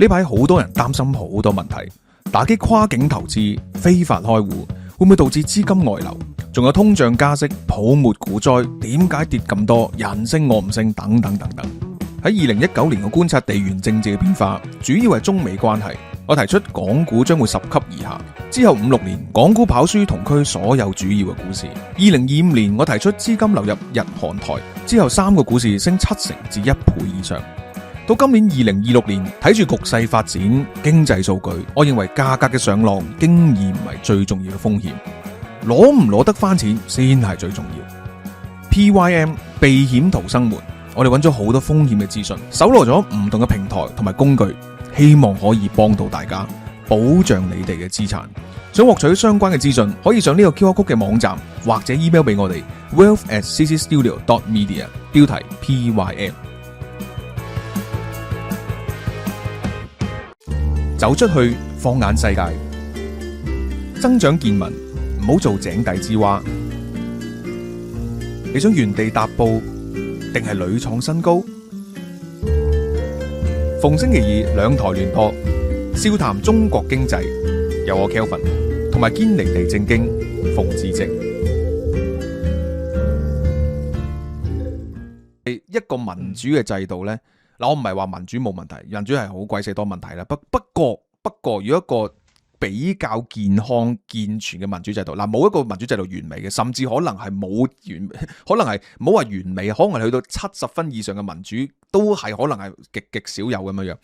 呢排好多人擔心好多問題，打擊跨境投資、非法開戶，會唔會導致資金外流？仲有通脹加息、泡沫股災，點解跌咁多？人升我唔升，等等等等。喺2019年，我觀察地緣政治嘅變化，主要係中美關係。我提出港股將會拾級而下，之後5-6年，港股跑輸同區所有主要嘅股市。2025年，我提出資金流入日韓台，之後3個股市升70%至1倍以上。到今年2026年，睇住局勢發展、經濟數據，我認為價格嘅上落經已唔係最重要嘅風險，攞唔攞得翻錢先係最重要。PYM 避險逃生門，我哋揾咗好多風險嘅資訊，搜羅咗唔同嘅平台同埋工具，希望可以幫到大家，保障你哋嘅資產。想獲取相關嘅資訊，可以上呢個 QR Code 嘅網站，或者 email 俾我哋 wealth@ccstudio.media， 標題 PYM。走出去，放眼世界，增長見聞，唔好做井底之蛙。你想原地踏步，定係屢創新高？逢星期二兩台聯播，笑談中國經濟，有我 Kelvin 同埋堅尼地正經馮智政。一個民主嘅制度呢，嗱，我唔係話民主冇問題，民主係好鬼死多問題啦。不過，如果一個比較健康健全嘅民主制度，嗱，冇一個民主制度完美嘅，甚至可能係冇完，可能係唔好話完美，可能係去到70分以上嘅民主，都係可能係極少有咁樣樣。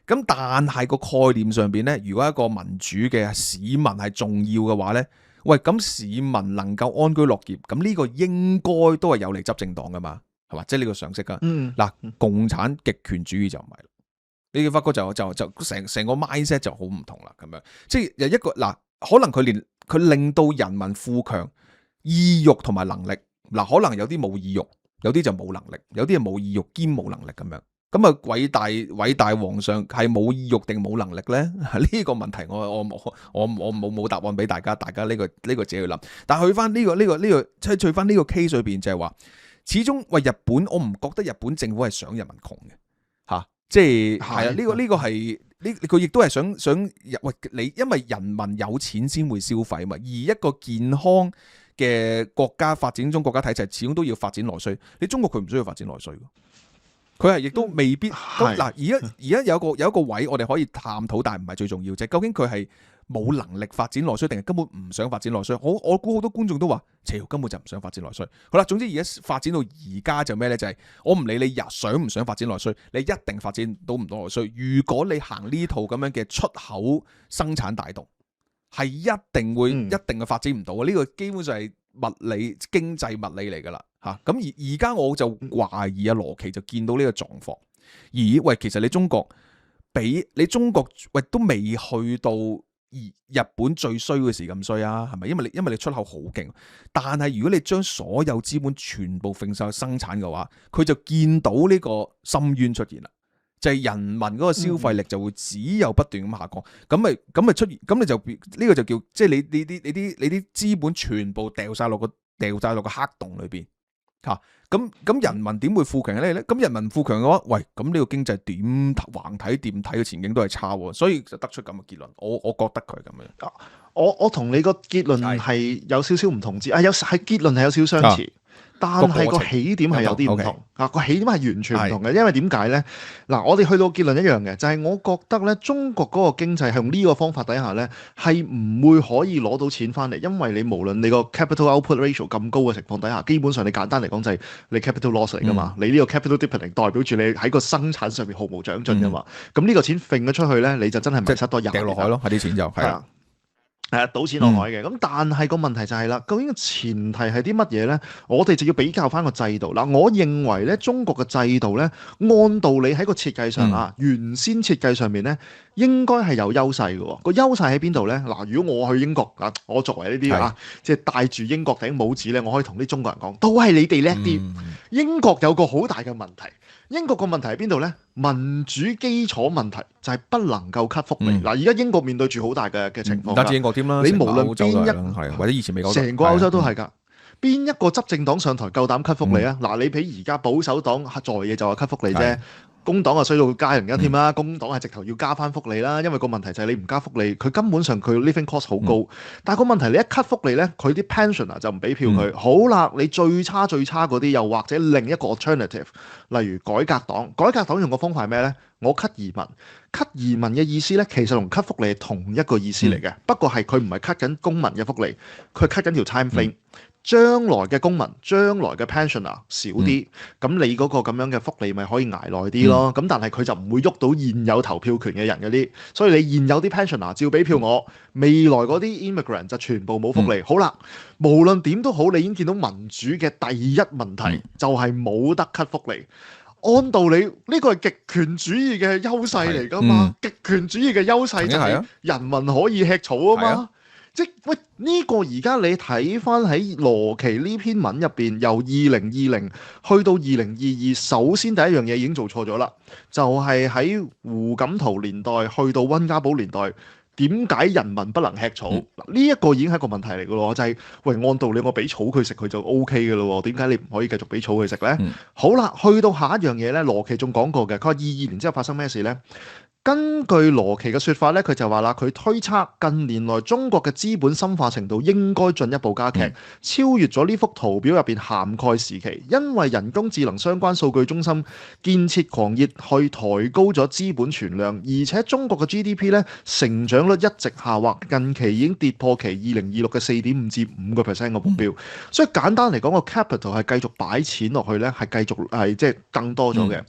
咁但係個概念上邊呢，如果一個民主嘅市民係重要嘅話呢，喂，咁市民能夠安居樂業，咁呢個應該都係有利執政黨噶嘛，係嘛？即係呢個常識噶。嗱，共產極權主義就唔係。你發覺就成個 mindset 就好唔同啦，咁樣即係有一個嗱，可能佢令到人民富強，意欲同埋能力嗱，可能有啲冇意欲，有啲就冇能力，有啲係冇意欲兼冇能力咁樣。咁啊，偉大皇上係冇意欲定冇能力咧？呢個問題我冇答案俾大家呢個自己去諗。但係去翻呢個去翻呢個 case 裏邊就係話，始終喂日本，我唔覺得日本政府係想人民窮嘅吓。即係啊，呢個係呢，佢亦都係想喂你，因為人民有錢先會消費嘛。而一個健康嘅國家發展中國家體制，始終都要發展內需。你中國佢唔需要發展內需，佢係亦都未必。嗱，而家有一個位我哋可以探討，但係唔係最重要啫。究竟佢係冇能力發展內需，定係根本唔想發展內需？我估好多觀眾都話，根本就唔想發展內需。好啦，總之而家發展到而家就咩呢？就係我唔理你想唔想發展內需，你一定發展到唔到內需。如果你行呢套咁樣嘅出口生產帶動，係一定嘅發展唔到嘅。呢個基本上係物理經濟物理嚟噶啦吓。咁而家我就懷疑阿羅奇就見到呢個狀況。喂，其實你中國喂都未去到日本最衰嘅時咁衰啊，係咪？因為你出口好勁，但係如果你將所有資本全部揈晒去生產嘅話，佢就見到呢個深淵出現啦，就係人民嗰個消費力就會只有不斷咁下降，咁咪出現，咁你就呢個就叫即係你啲資本全部掉晒落個黑洞裏邊吓，咁人民點會富強咧？咁人民富強嘅話，喂，咁呢個經濟點橫睇掂睇嘅前景都係差，所以就得出咁嘅結論。我覺得佢係咁樣。我同你個結論係有少少唔同之，係結論係有少少相似。但係個起點係有啲唔同啊！個起點係完全唔同嘅，因為點解咧？嗱，我哋去到結論一樣嘅，就係我覺得咧，中國嗰個經濟係用呢個方法底下咧，係唔會可以攞到錢翻嚟，因為你無論你個 capital output ratio 咁高嘅情況底下，基本上你簡單嚟講就係你 capital loss 嚟噶嘛，你呢個 capital deepening 代表住你喺個生產上面毫無長進噶嘛，咁呢個錢揈咗出去咧，你就真係迷失多人掉落海咯，係啲錢就係啦。賭錢落海嘅，咁但係個問題就係啦，究竟個前提係啲乜嘢咧？我哋就要比較翻個制度啦。我認為咧，中國嘅制度咧，按道理喺個設計上原先設計上面咧，應該係有優勢嘅。個優勢喺邊度咧？嗱，如果我去英國啊，我作為呢啲即係戴住英國頂帽子咧，我可以同啲中國人講，都係你哋叻啲。英國有個好大嘅問題。英國個問題喺邊度咧？民主基礎問題就係不能夠 cut 福利。嗱，而家英國面對住好大嘅情況。唔單止英國添啦，你無論邊一或者以前美國成個歐洲都係㗎。邊一個執政黨上台夠膽 cut 福利啊？嗱，你譬如而家保守黨在野就話 cut 福利啫。工黨啊衰到加人一添啦，工黨係直頭要加翻福利啦，因為個問題就係你唔加福利，佢根本上佢 living cost 好高，但係個問題你一 cut 福利咧，佢啲 pensioner 就唔俾票佢。好啦，你最差嗰啲，又或者另一個 alternative，例如改革黨，改革黨用個方法係咩咧？我 cut 移民，cut 移民嘅意思咧，其實同 cut 福利係同一個意思嚟嘅，不過係佢唔係 cut 緊公民嘅福利，佢 cut 緊條 time frame。將來嘅公民，將來嘅 pensioner 少啲，咁你嗰個咁樣嘅福利咪可以捱耐啲咯。咁但係佢就唔會喐到現有投票權嘅人嗰啲，所以你現有啲 pensioner 照俾票我，未來嗰啲 immigrant 就全部冇福利。好啦，無論點都好，你已經見到民主嘅第一問題就係冇得 cut 福利。按道理呢個係極權主義嘅優勢嚟㗎嘛，極權主義嘅優勢就係人民可以吃草啊嘛。即喂呢個而家你睇翻喺羅奇呢篇文入邊，由2020去到2022，首先第一樣嘢已經做錯咗啦，就係喺胡錦濤年代去到溫家寶年代，點解人民不能吃草？呢一個已經係一個問題嚟嘅咯，就係喂按道理我俾草佢食佢就 O K 嘅咯，點解你唔可以繼續俾草佢食呢？好啦，去到下一樣嘢呢，羅奇仲講過嘅，佢話22年之後發生咩事呢？根據羅奇嘅説法咧，佢就話啦，佢推測近年來中國嘅資本深化程度應該進一步加劇，超越咗呢幅圖表入邊涵蓋時期，因為人工智能相關數據中心建設狂熱，去抬高咗資本存量，而且中國嘅 GDP 咧成長率一直下滑，近期已經跌破其2026嘅4.5%至5%嘅目標，所以簡單嚟講，個 capital 係繼續擺錢落去咧，係繼續係即係更多咗嘅。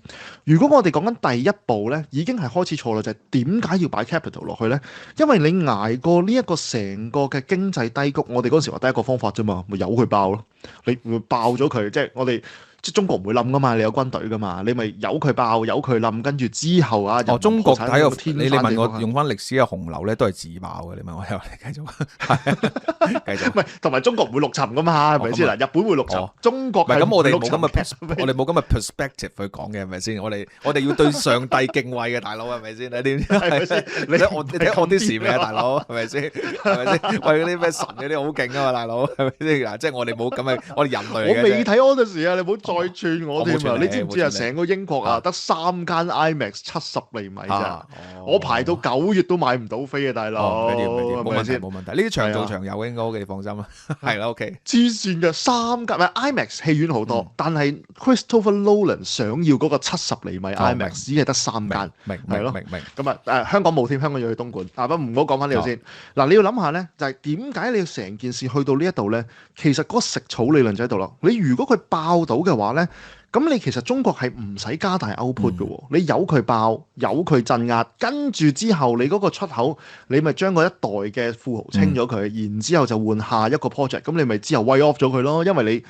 如果我哋講緊第一步咧，已經係開始錯啦，就係點解要擺 capital 落去咧？因為你捱過呢一個成個嘅經濟低谷，我哋嗰陣時話第一個方法啫嘛，咪由佢爆咯，你會爆咗佢，即係我哋。即係中國唔會冧噶嘛，你有軍隊噶嘛，你咪由佢爆，由佢冧，跟住之後啊，中國睇個天，你問我用翻歷史嘅洪流咧，都係自爆嘅。你問我又繼續，繼續。唔係，同埋中國唔會陸沉噶嘛，係咪先嗱？日本會陸沉，中國唔係咁，我哋冇咁嘅 perspective 去講嘅，係咪先？我哋要對上帝敬畏嘅大佬，係咪先？你點？係咪先？你睇我啲事未啊，大佬？係咪先？係咪先？喂，嗰啲咩神嗰啲好勁啊嘛，大佬係咪先？嗱，即係我哋冇咁嘅，我哋人類。我未睇 Odyssey 啊，你唔好。再串我添啊！你知唔知啊？成個英國啊，得3間 IMAX 70厘米咋？我排到9月都買唔到飛啊，大佬！冇問題，冇問題。呢啲長做長有嘅，應該 OK，你放心啦。係啦，OK。黐線嘅3間，唔係 IMAX 戲院好多，但係 Christopher Nolan 想要嗰個70厘米 IMAX 只係得3間，係咯，明。咁啊香港冇添，香港要去東莞。不唔好講翻呢度先。嗱，你要諗下咧，就係點解你要成件事去到呢一度咧？其實嗰個食草理論就喺度啦。你如果佢爆到嘅話咧，咁你其實中國係唔使加大 output 嘅喎，你由佢爆，由佢鎮壓，跟住之後你嗰個出口，你咪將嗰一代嘅富豪清咗佢，然之後就換下一個 project，咁你咪之後 way off 咗佢咯，因為你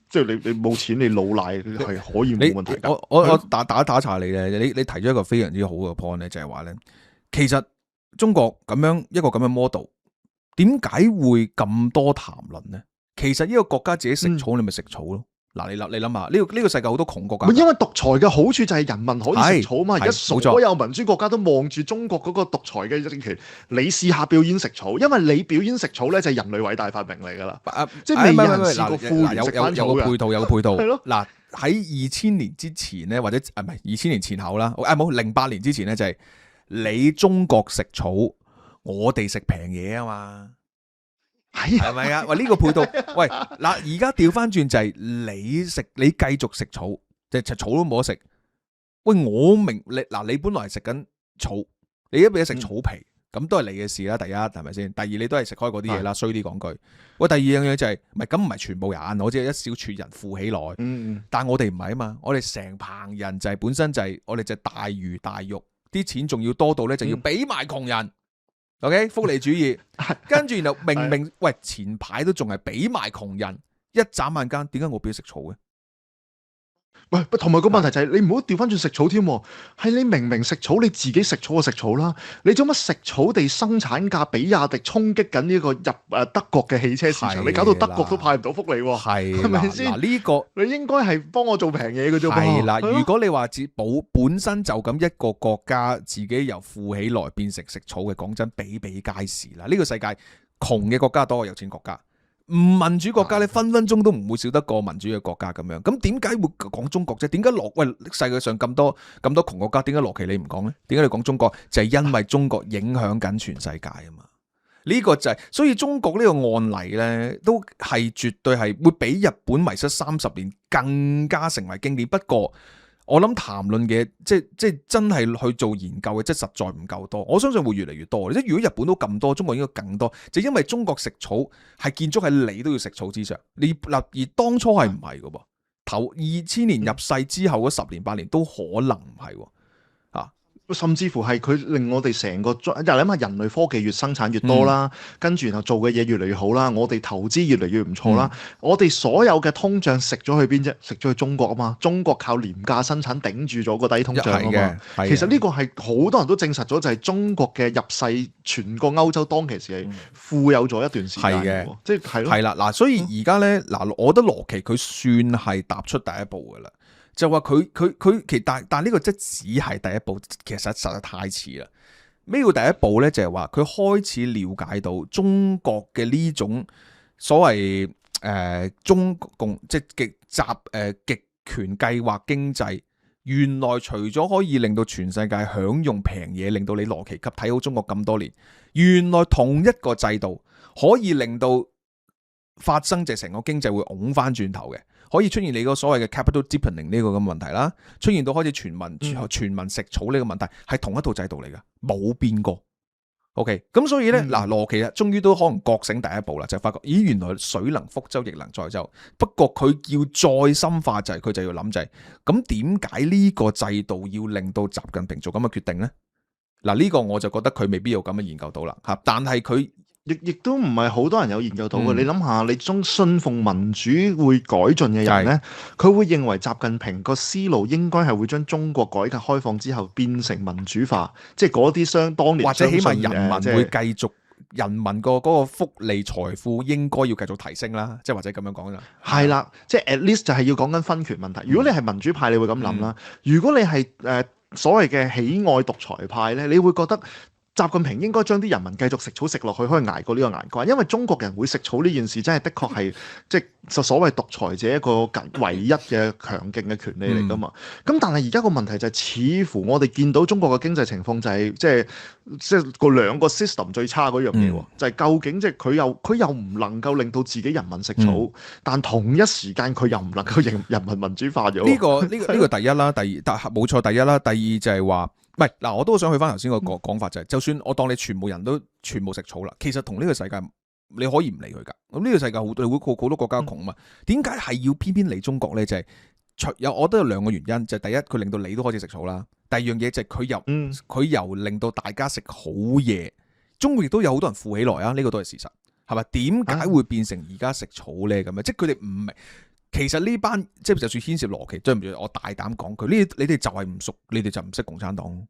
即係你冇錢，你老賴係可以冇問題㗎。我打岔你咧，你提咗一個非常之好嘅 point 咧，就係話咧，其實中國咁樣一個咁嘅 model，點解會咁多談論咧？其實呢個國家自己食草，你咪食草咯。嗱，你諗下，呢個世界好多窮國家。因為獨裁嘅好處就係人民可以食草嘛。而家所有民主國家都望住中國嗰個獨裁嘅政權，你試下表演食草，因為你表演食草咧就係人類偉大發明嚟㗎啦。即係未有人試過富人食翻草嘅。有個配套。係咯。嗱，喺2000年之前咧，或者唔係2000年前後啦，冇08年之前咧，就係你中國食草，我哋食平嘢啊嘛。係咪啊？喂，呢個配套，喂嗱，而家調翻轉就係你繼續食草，即係草都冇得食。喂，我明你本來係食緊草，你一俾食草皮，咁都係你嘅事啦。第一係咪先？第二你都係食開嗰啲嘢啦。衰啲講句，喂，第二樣嘢就係唔係全部人，我只係一小撮人富起來。但係我哋唔係啊嘛，我哋成棚人就係本身就係我哋就大魚大肉，啲錢仲要多到咧，就要俾埋窮人。OK， 福利主義，跟住然後明喂前排都仲係俾埋窮人，一眨眼間，點解我俾佢食草嘅？喂，同埋個問題就係你唔好調翻轉食草添，係你明食草，你自己食草就食草啦。你做乜食草地生產價比亞迪衝擊緊呢個德國嘅汽車市場？你搞到德國都派唔到福利喎，係咪先？嗱，呢個你應該係幫我做平嘢嘅啫。係啦，如果你話本身就咁一個國家自己由富起來變成食草嘅，講真比比皆是啦。呢個世界窮嘅國家多過有錢國家。唔民主國家咧，分分鐘都唔會少得過民主嘅國家咁樣。咁點解會講中國啫？點解世界上咁多窮國家，點解羅奇你唔講咧？點解你講中國？就係因為中國影響緊全世界啊嘛。呢個就係，所以中國呢個案例咧，都係絕對係會比日本迷失30年更加成為經典。不過我諗談論嘅，即係真係去做研究嘅，即係實在唔夠多。我相信會越嚟越多。即係如果日本都咁多，中國應該更多。就因為中國食草係建築喺你都要食草之上。而當初係唔係嘅噃？頭2000年入世之後嗰10年8年都可能唔係喎。甚至乎係佢令我哋成個，又諗下人類科技越生產越多啦，跟住然後做嘅嘢越嚟越好啦，我哋投資越嚟越唔錯啦，我哋所有嘅通脹食咗去邊啫？食咗去中國啊嘛，中國靠廉價生產頂住咗個低通脹啊嘛。其實呢個係好多人都證實咗，就係中國嘅入世，全個歐洲當其時係富有咗一段時間嘅，即係咯。係啦，嗱，所以而家咧，嗱，我覺得羅奇佢算係踏出第一步噶啦。就話佢但呢個即只係第一步，其實實在太遲啦。咩叫第一步咧？就係話佢開始了解到中國嘅呢種所謂中共即係極權計劃經濟，原來除咗可以令到全世界享用平嘢，令到你羅奇級睇好中國咁多年，原來同一個制度可以令到發生就成個經濟會拱翻轉頭嘅。可以出現你個所謂嘅 capital deepening 呢個咁問題啦，出現到開始全民食草呢個問題，係同一套制度嚟噶，冇變過。OK， 咁所以咧，嗱，羅奇啊，終於都可能覺醒第一步啦，就發覺，咦，原來水能覆舟，亦能載舟。不過佢要再深化就係，佢就要諗就係，咁點解呢個制度要令到習近平做咁嘅決定咧？嗱，呢個我就覺得佢未必有咁嘅研究到啦，吓，但係佢。亦都唔係好多人有研究到嘅。你諗下，你中信奉民主會改進嘅人咧，佢會認為習近平個思路應該係會將中國改革開放之後變成民主化，即係嗰啲當年或者起碼人民會繼續人民嗰個福利財富應該要繼續提升啦，即係或者咁樣講啦。係啦，即係 at least 就係要講緊分權問題。如果你係民主派，你會咁諗啦。如果你係所謂嘅喜愛獨裁派咧，你會覺得習近平應該將啲人民繼續食草食落去，可以捱過呢個難關，因為中國人會食草呢件事真係的確係即係所謂獨裁者一個唯一嘅強勁嘅權利嚟㗎嘛。咁但係而家個問題就係，似乎我哋見到中國嘅經濟情況就係即係個兩個 system 最差嗰樣嘢喎，就係究竟即係佢又唔能夠令到自己人民食草，但同一時間佢又唔能夠人民民主化咗。呢個第一啦，第二冇錯，第一啦，第二就係話。唔係嗱，我都想去翻頭先個講法就係，就算我當你全部人都全部食草啦，其實同呢個世界你可以唔理佢㗎。咁呢個世界好多國家窮啊嘛，點解係要偏偏理中國咧？就係我覺得有兩個原因，就係第一佢令到你都開始食草啦，第二樣嘢就係佢由令到大家食好嘢，中國亦都有好多人富起來啊，呢個都係事實，係咪？點解會變成而家食草咧咁樣？即係佢哋唔明。其實呢班即係就算牽涉羅奇，對唔住，我大膽講佢，你哋就係唔熟，你哋就唔識共產黨，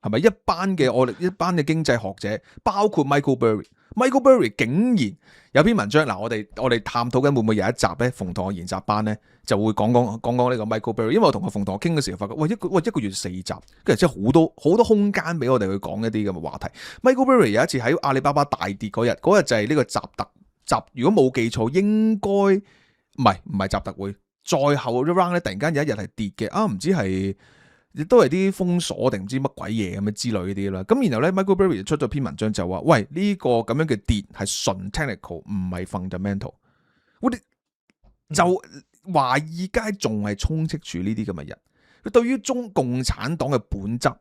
係咪？一班嘅經濟學者，包括 Michael Burry 竟然有篇文章，嗱，我哋探討緊會唔會有一集咧，馮唐嘅研習班咧就會講呢個 Michael Burry，因為我同阿馮唐傾嘅時候發覺，一個月4集，跟住即係好多空間俾我哋去講一啲咁嘅話題。Michael Burry 有一次喺阿里巴巴大跌嗰日就係呢個習，如果冇記錯，應該。唔係習特會，再後一 round 咧，突然間有一日係跌嘅，唔知係亦都係啲封鎖定唔知乜鬼嘢咁樣之類嗰啲啦。咁然後咧 Michael Burry 出咗篇文章就話：喂，呢個咁樣嘅跌係純 technical，唔係 fundamental。我哋就華爾街仲係充斥住呢啲咁嘅人，佢對於中共產黨嘅本質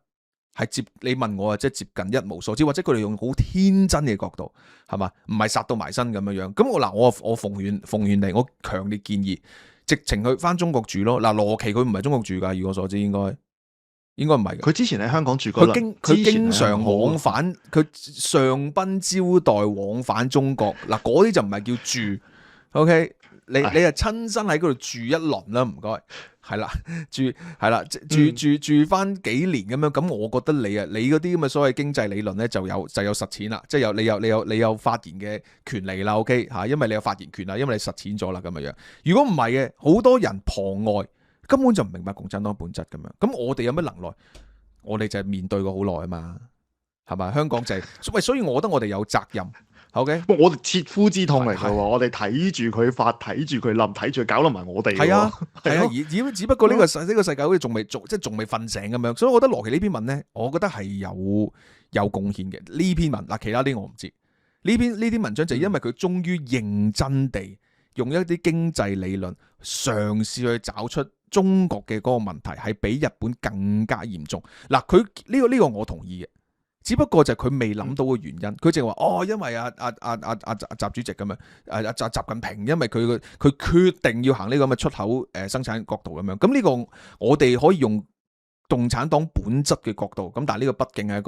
係你問我啊，即係接近一無所知，或者佢哋用好天真嘅角度，係嘛？唔係殺到埋身咁樣樣。咁我奉勸你，我強烈建議直情去翻中國住咯。嗱，羅奇佢唔係中國住㗎，以我所知應該唔係。佢之前喺香港住過啦。佢經常往返，佢上賓招待往返中國。嗱，嗰啲就唔係叫住。OK， 你係親身喺嗰度住一輪啦，唔該。係啦，住翻幾年咁樣，咁我覺得你嗰啲咁嘅所謂經濟理論咧就有實踐啦，即係你有發言嘅權利啦 ，OK 吓，因為你有發言權啦，因為你實踐咗啦咁樣。如果唔係嘅，好多人旁外根本就唔明白共產黨本質咁樣。咁我哋有乜能耐？我哋就係面對過好耐啊嘛，係咪？香港就係所以我覺得我哋有責任 OK，我哋切膚之痛嚟嘅係喎，我哋睇住佢發，睇住佢冧，睇住佢搞冧埋我哋喎。係啊，係啊，咯只不過呢個世界好似仲未即係仲未瞓醒咁樣，所以我覺得羅奇呢篇文咧，我覺得係有貢獻嘅。呢篇文嗱，其他啲我唔知。呢啲文章就係因為佢終於認真地用一啲經濟理論嘗試去找出中國嘅嗰個問題係比日本更加嚴重。嗱，佢呢個我同意嘅。只不過就係佢未諗到嘅原因，佢淨係話因為習主席咁樣，習近平因為佢決定要行呢個咁嘅出口生產角度咁樣，咁呢個我哋可以用共產黨本質嘅角度，咁但係呢個畢竟係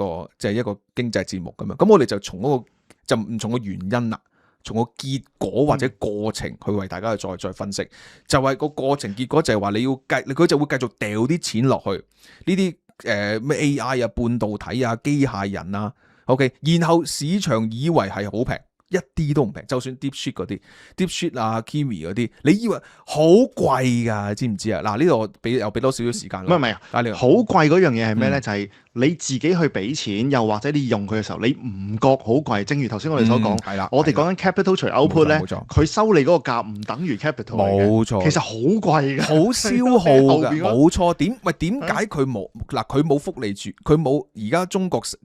一個經濟節目咁樣，咁我哋就從嗰個就唔從個原因啦，從個結果或者過程去為大家去再分析，就係個過程結果就係話佢就會繼續掉啲錢落去呢啲。咩 AI 啊、半導體啊、機械人啊 ，OK， 然後市場以為係好平，一啲都唔平。就算 DeepSeek 嗰啲、DeepSeek 啊、Kimi 嗰啲，你以為好貴㗎？知唔知啊？嗱，呢度我又俾多少少時間。唔係啊，好貴嗰樣嘢係咩咧？就係你自己去俾錢，又或者你用佢嘅時候，你唔覺好貴。正如頭先我哋所講，係啦，我哋講緊 capital 除 output 咧，佢收你嗰個價唔等於 capital 冇錯，其實好貴嘅，好消耗嘅，冇錯。點解佢冇嗱？佢冇福利主，佢冇而家中國死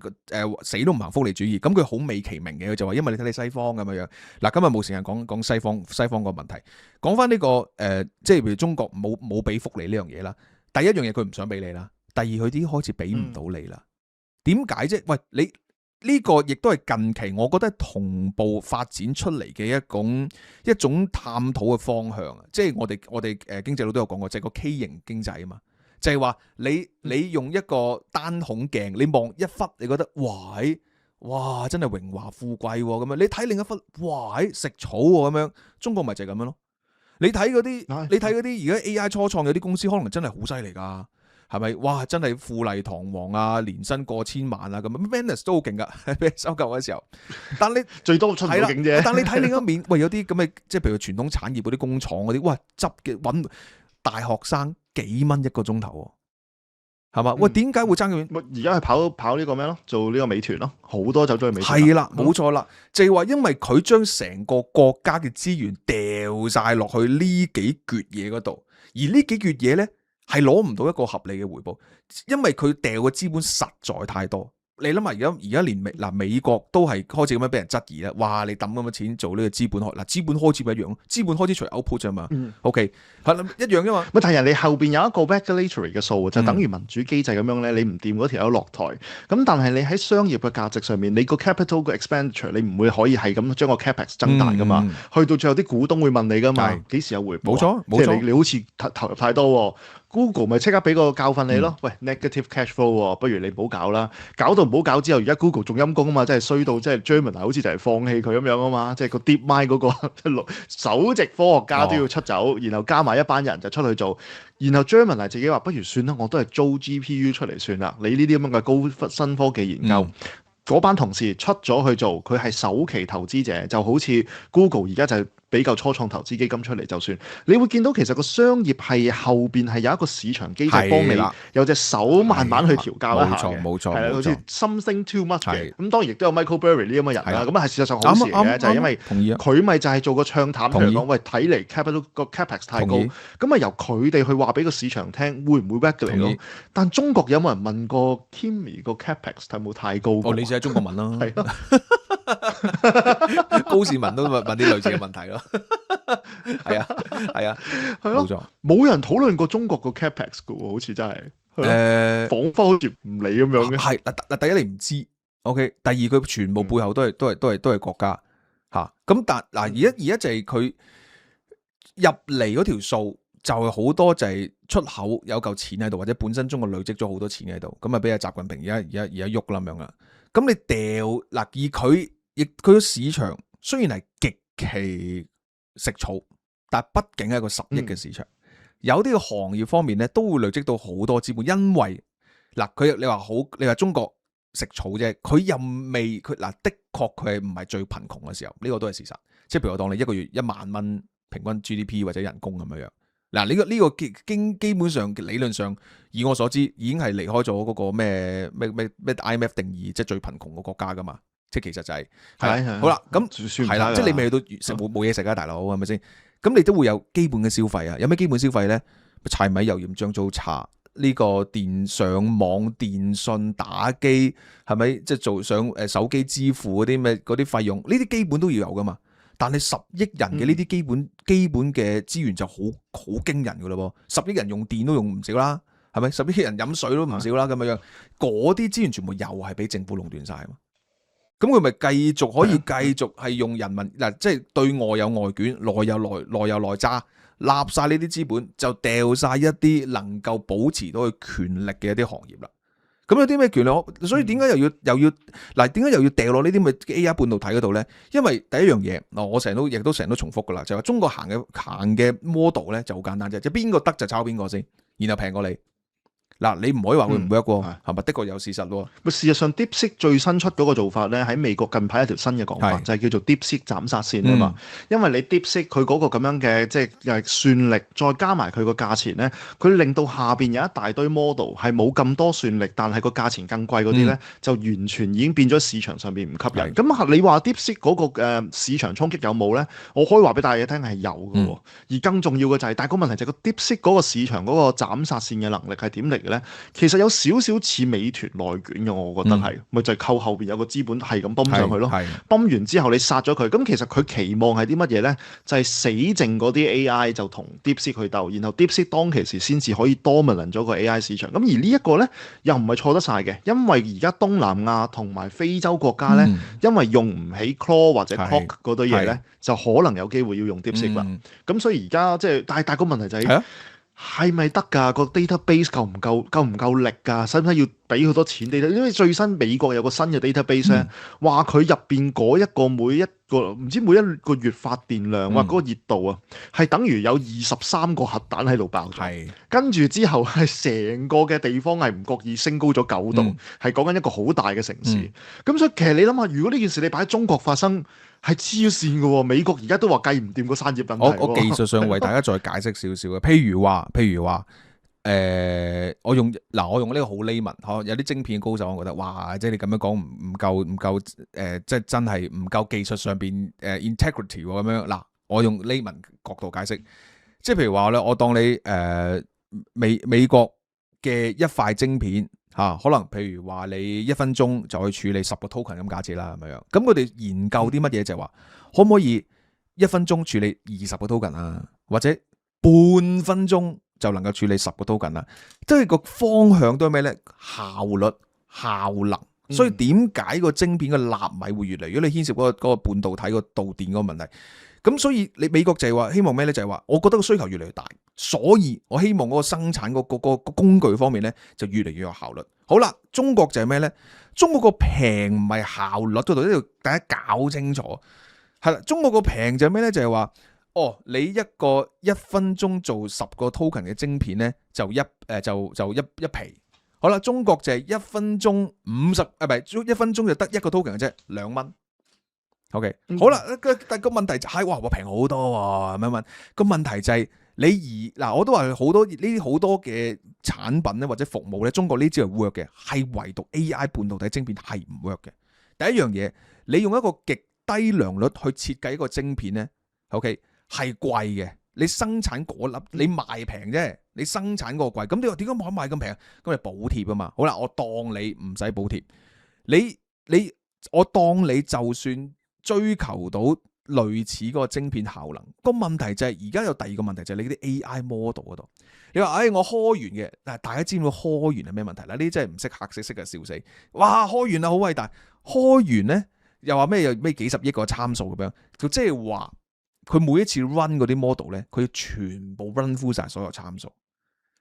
都唔行福利主義，咁佢好美其名嘅，佢就話因為你睇你西方咁樣。嗱，今日冇時間講西方個問題，講翻呢個即係譬如中國冇俾福利呢樣嘢啦。第一樣嘢佢唔想俾你啦。第二，佢已經開始俾唔到你啦。點解啫？喂，你呢個亦都係近期我覺得同步發展出嚟嘅一種探討嘅方向啊！即係我哋經濟佬都有講過，就係個 K 型經濟啊嘛。就係話你用一個單孔鏡，你望一忽，你覺得哇真係榮華富貴咁樣。你睇另一忽，哇食草咁樣。中國咪就係咁樣咯。你睇嗰啲而家 AI 初創有啲公司，可能真係好犀利噶。係咪？哇！真係富麗堂皇啊，年薪過千萬啊咁啊 Venice 都好勁噶，俾收購嘅時候。但你最多出唔到勁啫。但你睇另一面，喂，有啲咁嘅，即係譬如傳統產業嗰啲工廠嗰啲，哇，執嘅揾大學生幾蚊一個鐘頭，係嘛？喂，點解會爭咁遠？而家係跑呢個咩咯？做呢個美團咯，好多走咗去美團。係啦，冇錯啦，就係話因為佢將成個國家嘅資源掉晒落去呢幾橛嘢嗰度，而呢幾橛嘢咧，係攞唔到一個合理嘅回報，因為佢掉嘅資本實在太多。你諗下，而家連美國都係開始咁樣俾人質疑啦。哇！你抌咁嘅錢做呢個資本開，資本開支咪一樣，資本開支除 output 啫嘛。OK， 係一樣啫嘛。但係人哋後邊有一個 regulatory 嘅數，就等於民主機制咁樣咧。你唔掂嗰條友落台，咁但係你喺商業嘅價值上面，你個 capital 個 expenditure 你唔會可以係咁將個 capex 增大噶嘛。去到最後啲股東會問你噶嘛，幾時有回報？冇錯，即係你好似投入太多。Google 咪即刻俾個教訓你咯，喂 negative cash flow，不如你唔好搞啦，搞到唔好搞之後，而家 Google 仲陰功啊嘛，真係衰到即係 Gemini 好似就係放棄佢咁樣啊嘛，即係個 DeepMind 嗰個首席科學家都要出走，然後加埋一班人就出去做，然後 Gemini 自己話不如算啦，我都係租 GPU 出嚟算啦，你呢啲咁嘅高新科技研究。嗰班同事出咗去做，佢係首期投資者，就好似 Google 而家就係比較初創投資基金出嚟就算。你會見到其實個商業係後邊係有一個市場機制幫你，有隻手慢慢去調教一下嘅。冇錯，係啦，好似 something too much 嘅。咁當然亦都有 Michael Burry 呢啲咁嘅人啦。咁啊係事實上好事嘅，就係因為佢咪就係做個唱淡出嚟講，喂睇嚟 capital 個 capex 太高，咁啊由佢哋去話俾個市場聽，會唔會 regulate 咯？但中國有冇人問過 Kimi 個 capex 係冇太高？喺中國問啦，係咯，高市民都問啲類似嘅問題咯，係啊，係咯，冇錯，冇人討論過中國個 capex 嘅喎，好似真係，彷彿好似唔理咁樣嘅。係嗱，第一你唔知 ，OK， 第二佢全部背後都係國家嚇，咁但嗱而家就係佢入嚟嗰條數就係好多就係出口有嚿錢喺度，或者本身中國累積咗好多錢喺度，咁啊俾阿習近平而家喐啦咁樣啦。咁你掉嗱，而佢個市場雖然係極其食草，但係畢竟係一個10億嘅市場，有啲嘅行業方面咧都會累積到好多資本，因為嗱你話中國食草啫，佢又未佢嗱的確佢係唔係最貧窮嘅時候，呢個都係事實。即係譬如我當你一個月1萬蚊平均 GDP 或者人工咁樣。嗱，呢個基本上理論上，以我所知已經係離開咗嗰個咩 IMF 定義，即係最貧窮嘅國家噶嘛。即係其實就係係好啦，咁算唔係啦，差㗎即係你未去到食冇嘢食啊，大佬係咪先？咁你都會有基本嘅消費啊，有咩基本消費咧？柴米油鹽醬醋茶。呢個上網電信打機係咪即係做上手機支付嗰啲咩嗰啲費用？呢啲基本都要有噶嘛。但係10億人嘅呢啲基本嘅資源就好驚人噶咯喎，10億人用電都用唔少啦，係咪？10億人飲水都唔少啦，咁樣嗰啲資源全部又係俾政府壟斷晒啊嘛。咁佢咪繼續係用人民嗱，即係對外有外卷，內有內揸。立晒呢啲資本，就掉晒一啲能夠保持到佢權力嘅一啲行業啦。咁有啲咩權力？所以點解又要嗱？點解又要掉落呢啲咁嘅 AI 半導體嗰度咧？因為第一樣嘢，我成日都重複噶啦，就係話中國行嘅 model 咧就好簡單啫，即係邊個得就抄邊個先，然後平過你。嗱，你唔可以話佢唔 work 喎，係咪？的確有事實喎。事實上，DeepSeek 最新出嗰個做法咧，喺美國近排一條新嘅講法，就係叫做 DeepSeek 斬殺線啊嘛。因為你 DeepSeek 佢嗰個咁樣嘅即係算力，再加埋佢個價錢咧，佢令到下邊有一大堆 model 係冇咁多算力，但係個價錢更貴嗰啲咧，就完全已經變咗市場上邊唔吸引。咁你話 DeepSeek 嗰個市場衝擊有冇咧？我可以話俾大家聽係有嘅喎。而更重要嘅就係，但係個問題就係個 DeepSeek 嗰個市場嗰個斬殺線嘅能力係點嚟？其實有少少似美團內卷嘅，我覺得係，咪就係靠後邊有個資本係咁泵上去咯，泵完之後你殺咗佢，咁其實佢期望係啲乜嘢咧？就係死剩嗰啲 AI 就同 DeepSeek 去鬥，然後 DeepSeek 當其時先至可以 dominate 咗個 AI 市場。咁而呢一個咧又唔係錯得晒嘅，因為而家東南亞同埋非洲國家咧，因為用唔起 Claude 或者 Claude 嗰堆嘢咧，就可能有機會要用 DeepSeek 啦。咁所以而家即係，但係個問題就係。係咪得㗎？個 database 夠唔夠力㗎？使唔使要俾好多錢 data？因為最新美國有個新嘅 database 咧，話佢入邊嗰一個每一個月發電量或嗰個熱度啊，係等於有23個核彈喺度爆炸。跟住之後係成個嘅地方係唔覺意升高咗9度，係講緊一個好大嘅城市。咁所以其實你諗下，如果呢件事你擺喺中國發生，係黐線嘅喎，美國而家都話計唔掂個散熱問題。我技術上為大家再解釋少少嘅，譬如話，我用呢個好 layman， 有啲晶片高手，我覺得哇，即係你咁樣講唔夠即係真係唔夠技術上邊integrity 咁樣。嗱，我用 layman 角度解釋，即係譬如話咧，我當你美國嘅一塊晶片。可能譬如話你1分鐘就去處理10個 token 咁假設啦，咁樣。咁佢哋研究啲乜嘢就係話，可唔可以1分鐘處理20個 token 啊，或者半分鐘就能夠處理10個 token 啊？即係個方向都係咩咧？效率、效能。所以點解個晶片嘅納米會越嚟？如果你牽涉嗰個半導體個導電嗰個問題，咁所以你美國就係話希望咩咧？就係話我覺得個需求越嚟越大，所以我希望嗰個生產個工具方面咧就越嚟越有效率。好啦，中國就係咩咧？中國個平唔係效率嗰度，呢度大家搞清楚。係啦，中國個平就係咩咧？就係話你一個1分鐘做10個 token 嘅晶片咧，就一皮。好啦，中國就係1分鐘1分鐘就得1個 token 嘅啫，2蚊。OK，好啦，但個問題就係哇，平好多喎，咁樣問個問題就係我都話好多呢啲好多嘅產品咧或者服務咧，中國呢招係 work 嘅，係唯獨 AI 半導體晶片係唔 work 嘅。第一樣嘢，你用一個極低良率去設計一個晶片咧 ，OK 係貴嘅。你生產嗰粒你賣平啫，你生產嗰個貴，咁你話點解冇賣咁平？咁你補貼啊嘛。好啦，我當你唔使補貼，我當你就算追求到類似嗰個晶片效能，個問題就係而家有第二個問題就係你啲 AI model 嗰度。你話我開源嘅，但係大家知唔知開源係咩問題咧？呢啲真係唔識客識嘅笑死。哇，開源啊好偉大，開源咧又話咩有咩幾十億個參數咁樣，就即係話。佢每一次 run 嗰啲 model 咧，佢要全部 run through 晒所有參數，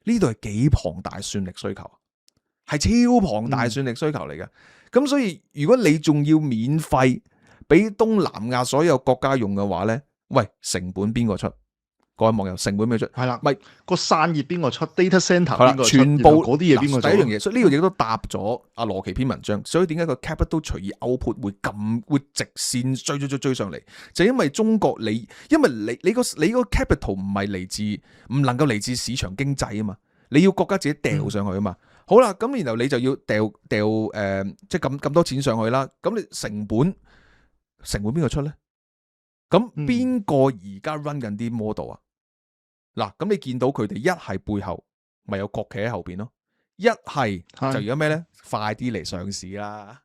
呢度係幾龐大算力需求，係超龐大算力需求嚟嘅。咁所以如果你仲要免費俾東南亞所有國家用嘅話咧，喂，成本邊個出？各位網友，成本邊個出？係啦，咪個散熱邊個出 ？data center 邊個出？全部嗰啲嘢邊個做？第一樣嘢，所以呢個亦都答咗阿羅奇篇文章。所以點解個 capital 隨意 output 會直線追上嚟？就因為中國因為你個 capital 唔能夠嚟自市場經濟啊嘛，你要國家自己掉上去啊嘛。好啦，咁然後你就要掉即係咁多錢上去啦。咁你成本邊個出咧？咁邊個而家 run 緊啲 model 啊？嗱，咁你見到佢哋一係背後咪有國企喺後邊咯，一係就而家咩咧？快啲嚟上市啦，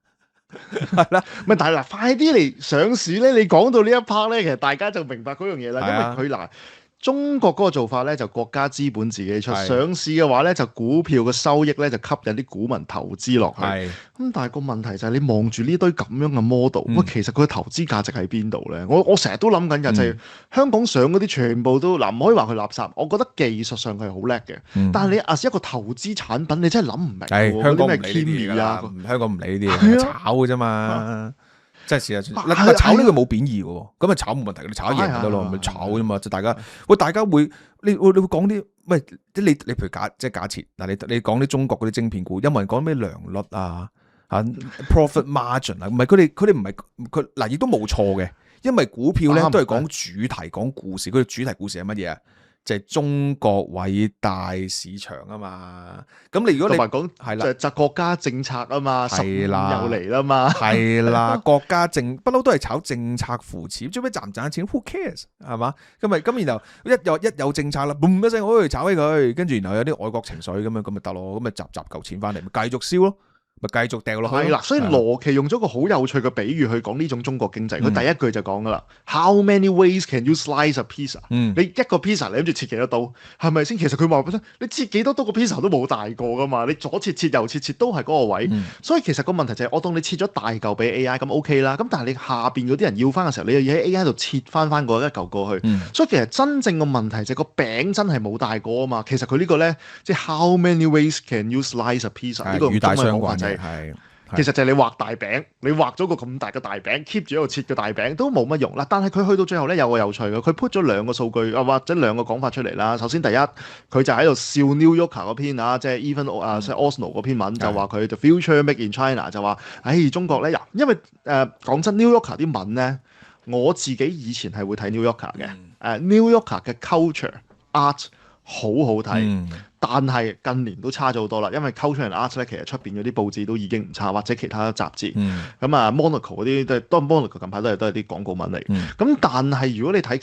係啦。咪但係嗱，快啲嚟上市咧！你講到呢一 part 咧，其實大家就明白嗰樣嘢啦，因為佢嗱。中國嗰個做法咧就國家資本自己出，上市嘅話咧就股票嘅收益咧就吸引啲股民投資落去。咁但係個問題就係你望住呢堆咁樣嘅 model，喂，其實佢嘅投資價值喺邊度咧？我成日都諗緊嘅就係香港上嗰啲全部都嗱，唔可以話佢垃圾。我覺得技術上佢係好叻嘅，但係你as一個投資產品，你真係諗唔明喎。香港唔咩理呢啲㗎啦，香港唔理呢啲係啊炒嘅啫嘛。即係事實上，嗱炒呢個冇貶義嘅喎，咁咪炒冇問題，你炒贏咪得咯，咪炒啫嘛。即係大家會你會講啲喂，即係你譬如假設嗱，你講啲中國嗰啲晶片股，有冇人講咩良率啊profit margin 啊？唔係佢哋唔係佢嗱，亦都冇錯嘅，因為股票咧都係講主題講故事，佢嘅主題故事係乜嘢啊？就係中國偉大市場啊嘛，咁你如果你講係啦，就國家政策啊嘛，係啦，又嚟啦嘛，係啦，國家不嬲都係炒政策扶持，最尾賺唔賺錢 ？Who cares 係嘛？咁然後一有政策啦，嘣一聲我去炒起佢，跟住然後有啲愛國情緒咁咪得咯，咁咪集嚿錢翻嚟，咪繼續燒咯。咪繼續掉落去。係啦，所以羅奇用咗個好有趣嘅比喻去講呢種中國經濟。佢第一句就講噶啦，How many ways can you slice a pizza？你一個 pizza 你諗住切幾多刀？係咪先？其實佢話俾你切幾多刀個 pizza 都冇大過噶嘛。你左切右切都係嗰個位。所以其實個問題就係，我當你切咗大嚿俾 AI 咁 OK 啦。咁但係你下邊嗰啲人要翻嘅時候，你又要喺 AI 度切翻嗰一嚿過去。所以其實真正個問題就係個餅真係冇大過啊嘛。其實佢呢個咧，即係 How many ways can you slice a pizza？ 呢個語帶相關嘅。其實就係你畫大餅，你畫咗個咁大嘅大餅 keep 住喺度切嘅大餅都冇乜用啦。但係佢去到最後咧有個有趣嘅，佢 put 咗兩個數據或者兩個講法出嚟啦。首先第一，佢就喺度笑 New Yorker 嗰篇即係 Even 即係 Osno 嗰篇文就話佢 The Future Made in China 就話，中國咧因為講真 New Yorker 啲文咧，我自己以前係會睇 New Yorker 嘅New Yorker 嘅 culture art 好好睇。但係近年都差咗好多啦，因為 Culture and Arts 咧，其實出邊嗰啲報紙都已經唔差，或者其他雜誌。Monaco 嗰啲都係，當然 Monaco 近排都係啲廣告文嚟。咁但係如果你睇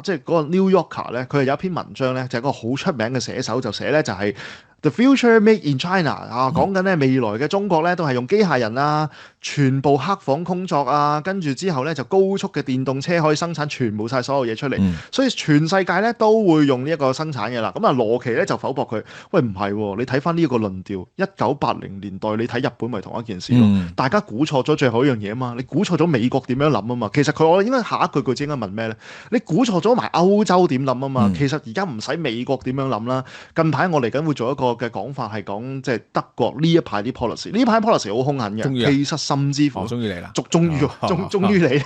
即係嗰個 New Yorker 咧，佢係有一篇文章咧，就係一個好出名嘅寫手就寫咧，就係 The Future Made in China 講緊咧未來嘅中國咧都係用機械人全部黑房工作跟住之後咧就高速嘅電動車可以生產全部晒所有嘢出嚟，所以全世界咧都會用呢一個生產嘅啦。咁羅奇咧就否駁佢，喂唔係喎，你睇翻呢一個論調，1980年代你睇日本咪同一件事咯，大家估錯咗最後一樣嘢啊嘛，你估錯咗美國點樣諗啊嘛，其實我應該下一句應該問咩咧？你估錯咗埋歐洲點諗啊嘛，其實而家唔使美國點樣諗啦。近排我嚟緊會做一個嘅講法係講即係德國呢一排啲 policy， 呢排 policy 好兇狠嘅，其實甚至乎終於嚟啦，終於嚟，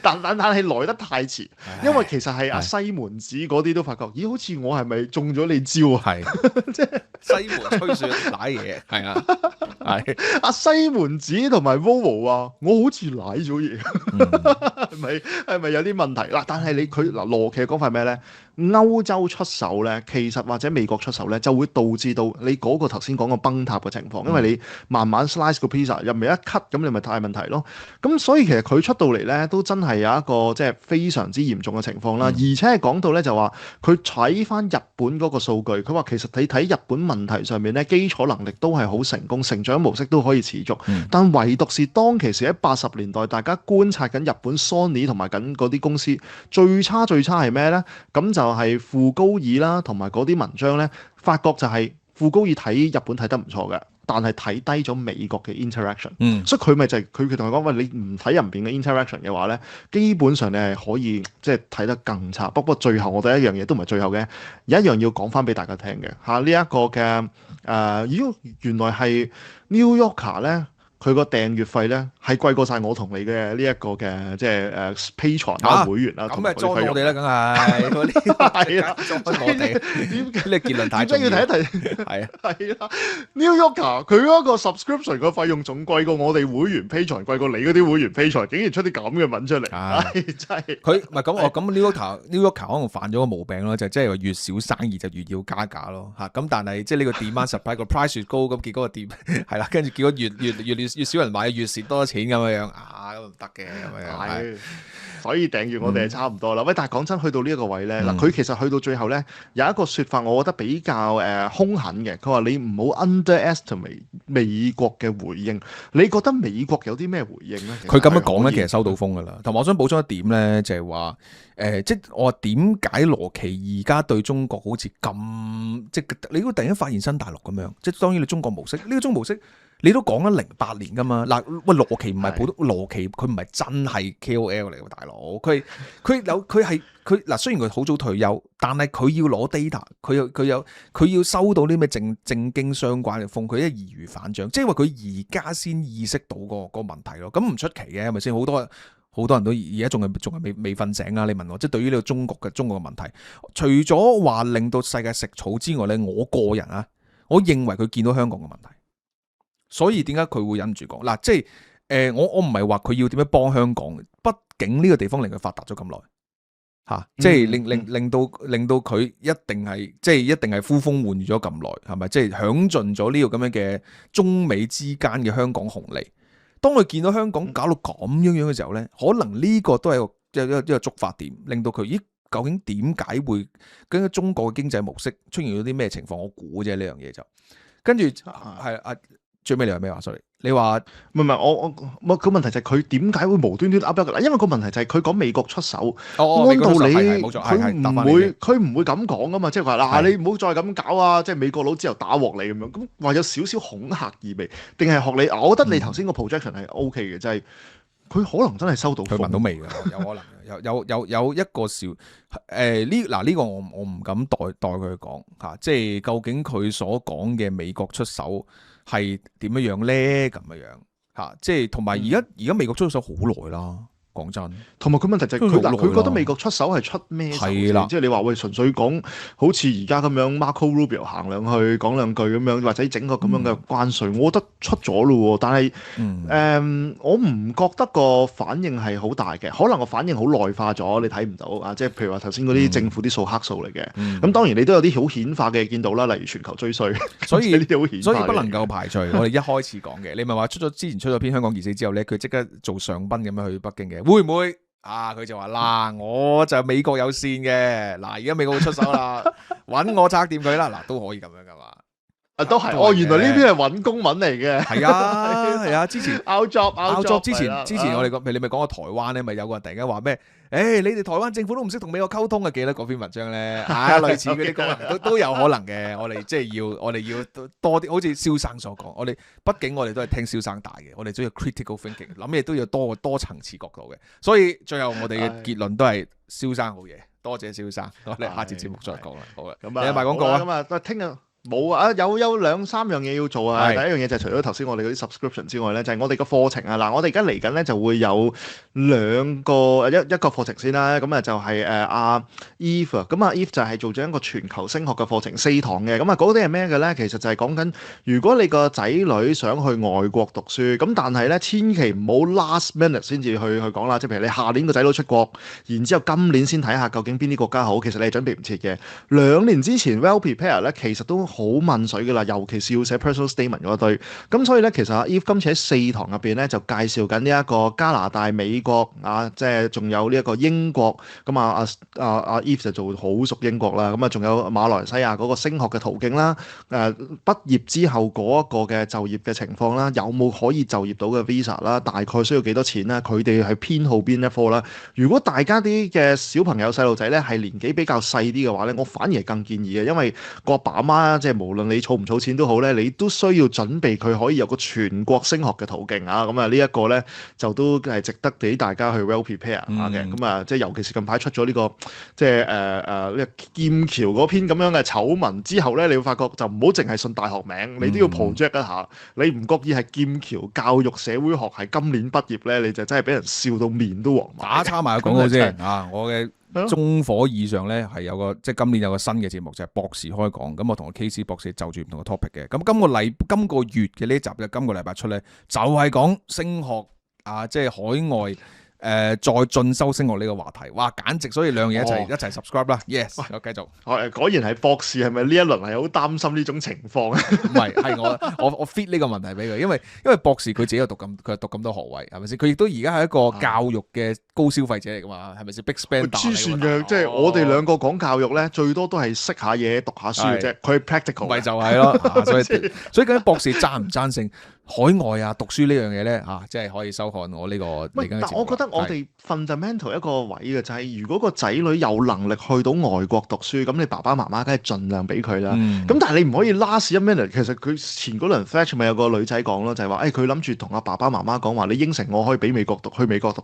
但係來得太遲，因為其實係西門子嗰啲都發覺，咦好似我係咪中咗你招啊？係即係西門吹雪瀨嘢，係啊，係西門子同埋 Volvo 我好似瀨咗嘢，係咪有啲問題嗱？但係佢羅奇嘅講法係咩咧？歐洲出手咧，其實或者美國出手咧，就會導致到你嗰個頭先講個崩塌嘅情況，因為你慢慢 slice 個 pizza 入面一 cut，咁你咪太問題咯。咁所以其實佢出到嚟咧，都真係有一個即係非常之嚴重嘅情況啦。而且係講到咧就話，佢睇翻日本嗰個數據，佢話其實你睇日本問題上面咧，基礎能力都係好成功，成長模式都可以持續。但唯獨是當其時喺80年代，大家觀察緊日本 Sony 同埋緊嗰啲公司最差係咩咧？咁就係富高爾啦，同埋嗰啲文章咧，發覺就係富高爾睇日本睇得唔錯嘅，但係睇低咗美國嘅 interaction。所以佢咪就係佢同佢講，喂，你唔睇入邊嘅 interaction 嘅話咧，基本上你係可以即係睇得更差。不過最後我哋一樣嘢都唔係最後嘅，有一樣要講翻俾大家聽嘅呢一個嘅原來係 New Yorker 咧。佢個訂閱費咧係貴過晒我同你嘅呢一個嘅即係Patreon 啦會員啦，咁咪裝我費用哋啦，梗係係啦，裝我哋，點解呢個結論太點解重要，要提一提？係啊，係啦，New Yorker 佢嗰個 subscription 個費用仲貴過我哋會員 Patreon，貴過你嗰啲會員 Patreon，竟然出啲咁嘅文出嚟，唉，真係佢唔係咁我咁 New Yorker 可能犯咗個毛病咯，就即係話越少生意就越要加價咯嚇。咁但係即係呢個 demand supply 個 price 越高，咁結果個店係啦，跟住結果越少人買，越蝕多錢咁樣啊，咁唔得嘅咁樣。係。所以訂閱我哋係差唔多啦。喂，但係講真，去到呢一個位咧，嗱、佢其實去到最後咧，有一個説法，我覺得比較兇狠嘅。佢話你唔好 underestimate 美國嘅回應。你覺得美國有啲咩回應咧？佢咁樣講咧，其實收到風噶啦。同埋我想補充一點咧，就係話即係我話點解羅奇而家對中國好似咁，即係你會突然間發現新大陸咁樣。即係當然你中國模式呢、個中國模式。你都講咗08年噶嘛？嗱，喂，羅奇唔係普通羅奇，佢唔係真係 KOL 嚟嘅大佬，佢係嗱，雖然佢好早退休，但係佢要攞 data，佢要收到啲咩正經相關嘅風，佢一易如反掌，即係話佢而家先意識到個問題咯。咁唔出奇嘅，係咪先？好多人都而家仲係未瞓醒啊！你問我，即係對於呢個中國嘅問題，除咗話令到世界食草之外咧，我個人啊，我認為佢見到香港嘅問題。所以點解佢會忍唔住講嗱？即係我唔係話佢要點樣幫香港，畢竟呢個地方令佢發達咗咁耐嚇，即係令到佢一定係呼風喚雨咗咁耐，係咪？即係享盡咗呢個咁樣嘅中美之間嘅香港紅利。當佢見到香港搞到咁樣嘅時候咧，可能呢個都係一個觸發點，令到佢究竟點解會跟中國嘅經濟模式出現咗啲咩情況？我估啫，呢樣嘢就跟住係啊。最尾你話咩話 ？sorry， 你話唔係我個問題就係佢點解會無端端噏一個？因為個問題就係佢講美國出手，按道理佢唔會咁講噶嘛，即係話嗱你唔好再咁搞啊！即係美國佬之後打鑊你咁樣，咁話有少少恐嚇意味，定係學你？我覺得你頭先個 projection 係 OK 嘅，就係佢可能真係收到風，佢聞到味㗎，有可能有一個少呢個我唔敢代佢講嚇，即係究竟佢所講嘅美國出手。係點樣咧？咁樣嚇，即係同埋而家美國出手好耐啦。講真，同埋佢問題就係佢覺得美國出手係出咩手先？即係你話喂，純粹講好似而家咁樣 Marco Rubio 行兩去講兩句咁樣，或者整個咁樣嘅關稅，我覺得出咗咯喎。但係我唔覺得個反應係好大嘅，可能個反應好內化咗，你睇唔到啊。即係譬如話頭先嗰啲政府啲數黑數嚟嘅，咁當然你都有啲好顯化嘅見到啦，例如全球追稅，所以呢啲好顯化。所以不能夠排除我哋一開始講嘅，你咪話之前出咗篇香港二四之後咧，佢即刻做上賓咁樣去北京嘅。會唔會啊？佢就話嗱，我就美國有線嘅，嗱而家美國會出手啦，揾我拆掂佢啦，嗱都可以咁樣噶嘛？都係原來呢邊係揾公文嚟嘅。係啊，之前 out job 之前我哋你咪講過台灣咧，咪有個人突然間話咩？你哋台灣政府都唔識同美國溝通嘅，記得嗰篇文章咧，類似嗰啲功能都有可能嘅。我哋即係我哋要多啲，好似蕭生所講，畢竟我哋都係聽蕭生大嘅，我哋都要 critical thinking， 諗嘢都要多層次角度嘅。所以最後我哋嘅結論都係蕭生好嘢，多謝蕭生。我哋下次節目再講啦。好啦，咁你賣廣告啊？咁啊，聽日。冇啊！有兩三樣嘢要做啊！第一樣嘢就係除咗頭先我哋嗰啲 subscription 之外咧，就係我哋個課程啊！嗱，我哋而家嚟緊咧就會有兩個一個課程先啦。咁啊就係阿 Eve 啊，咁啊 Eve 就係做咗一個全球升學嘅課程4堂嘅。咁啊嗰啲係咩嘅咧？其實就係講緊如果你個仔女想去外國讀書，咁但係咧千祈唔好 last minute 先至去講啦。即係譬如你下年個仔女出國，然之後今年先睇下究竟邊啲國家好，其實你係準備唔切嘅。2年之前 well prepare 咧，其實都好問水㗎啦，尤其是要寫 personal statement 嗰堆。咁所以咧，其實阿 Eve 今次喺4堂入邊咧，就介紹緊呢一個加拿大、美國啊，即係仲有呢一個英國。咁阿 Eve 就做好熟英國啦。咁啊，仲有馬來西亞嗰個升學嘅途徑啦。畢業之後嗰一個嘅就業嘅情況啦，有冇可以就業到嘅 visa 啦？大概需要幾多錢啦？佢哋係偏好邊一科啦？如果大家啲嘅小朋友細路仔咧係年紀比較細啲嘅話咧，我反而係更建議嘅，因為個阿爸阿媽即係無論你儲唔儲錢都好咧，你都需要準備佢可以有個全國升學嘅途徑啊！咁啊，呢一個咧就都係值得你俾大家去 well prepare 下嘅。咁啊，即係尤其是近排出咗呢個即係呢個劍橋嗰篇咁樣嘅醜聞之後咧，你會發覺就唔好淨係信大學名，你都要 project 一下。你唔覺意係劍橋教育社會學系今年畢業咧，你就真係俾人笑到面都黃埋。打叉埋個廣告先啊！我嘅中火以上咧係有個即係今年有個新嘅節目就係博士開講，咁我同個 KC 博士就住唔同嘅 topic 嘅。咁今個月嘅呢集嘅今個禮拜出咧，就係講升學啊，即係海外。再進修升學呢個話題，哇！簡直所以兩嘢一齊 subscribe 啦 ，yes， 我繼續。果然係博士，係咪呢一輪係好擔心呢種情況？唔係，係我 fit 呢個問題俾佢，因為博士佢自己有佢讀咁多學位，係咪先？佢亦都而家係一個教育嘅高消費者嚟噶嘛，係咪先 ？Big spender 黐線嘅，即係我哋兩個講教育咧，最多都係識下嘢、讀下書嘅啫。佢係 practical，咪就係咯。所以究竟博士贊唔贊成海外啊讀書呢樣嘢咧？即係可以收看我呢個。但我覺得我哋 fundamental 一個位嘅就係，如果個仔女有能力去到外國讀書，咁你爸爸媽媽梗係盡量俾佢啦。咁但係你唔可以 last 一 minute。其實佢前嗰輪 flash 咪有個女仔講咯，就係話佢諗住同阿爸爸媽媽講話，你應承我可以俾去美國讀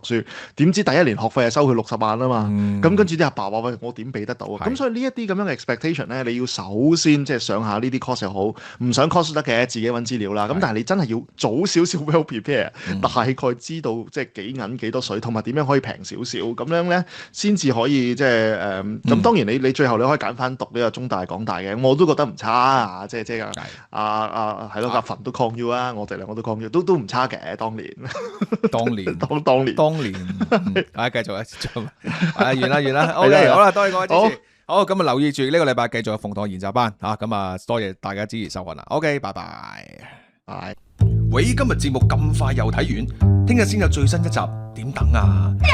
書，點知第一年學費係收佢60萬啊嘛。咁跟住啲阿爸話喂，我點俾得到啊？咁所以呢一啲咁樣嘅 expectation 咧，你要首先即係上下呢啲 course 又好，唔上 course 得嘅，自己揾資料啦。咁但係你真係要早少少 well prepare，大概知道即係幾銀幾多水，同埋點樣可以平少少，咁樣咧先至可以即係咁當然你最後你可以揀翻讀呢個中大港大嘅，我都覺得唔差啊！即係係咯，阿馮都 call you 啊，我哋兩個都 call you，都唔差嘅。當年，繼續啊，完啦，OK， 好啦，多謝各位支持。好，咁啊留意住呢個禮拜繼續有鳳凰研習班嚇，咁啊多謝大家支持收看啦。OK，拜拜。喂，今日節目咁快又睇完，聽日先有最新一集，點等啊？世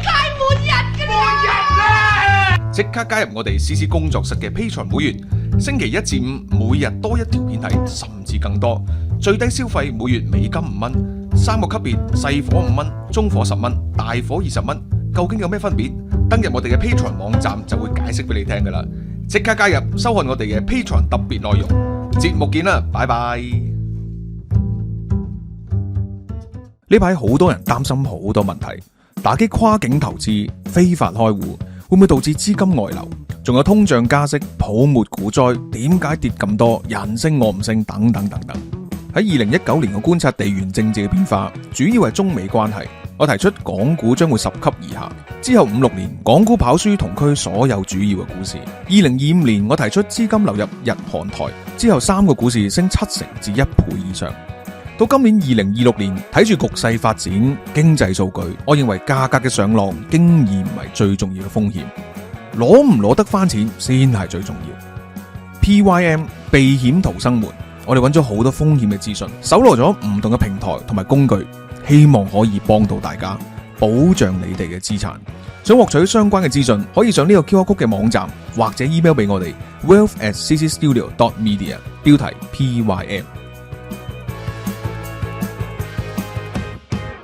界末日啦！即刻加入我哋CC工作室嘅 Patreon 會員，星期一至五每日多一條片睇，甚至更多。最低消費每月美金5蚊，3個級別，細火5蚊，中火10蚊，大火20蚊。究竟有咩分別？登入我哋嘅 Patreon 網站就會解釋俾你聽噶啦。即刻加入，收看我哋嘅 Patreon 特別內容。節目見啦，拜拜。呢排好多人擔心好多問題，打擊跨境投資、非法開戶，會唔會導致資金外流？仲有通脹加息、泡沫股災，點解跌咁多？人升我唔升，等等等等。喺2019年，我觀察地緣政治嘅變化，主要係中美關係。我提出港股將會拾級而下，之後5-6年，港股跑輸同區所有主要嘅股市。2025年，我提出資金流入日韓台，之後3個股市升70%至1倍以上。到今年2026年，睇住局勢發展、經濟數據，我認為價格嘅上落經已唔係最重要嘅風險，攞唔攞得翻錢先係最重要。PYM 避險逃生門，我哋揾咗好多風險嘅資訊，搜羅咗唔同嘅平台同埋工具，希望可以幫到大家，保障你哋嘅資產。想獲取相關嘅資訊，可以上呢個 QR Code 嘅網站，或者 email 俾我哋 wealth@ccstudio.media， 標題 PYM。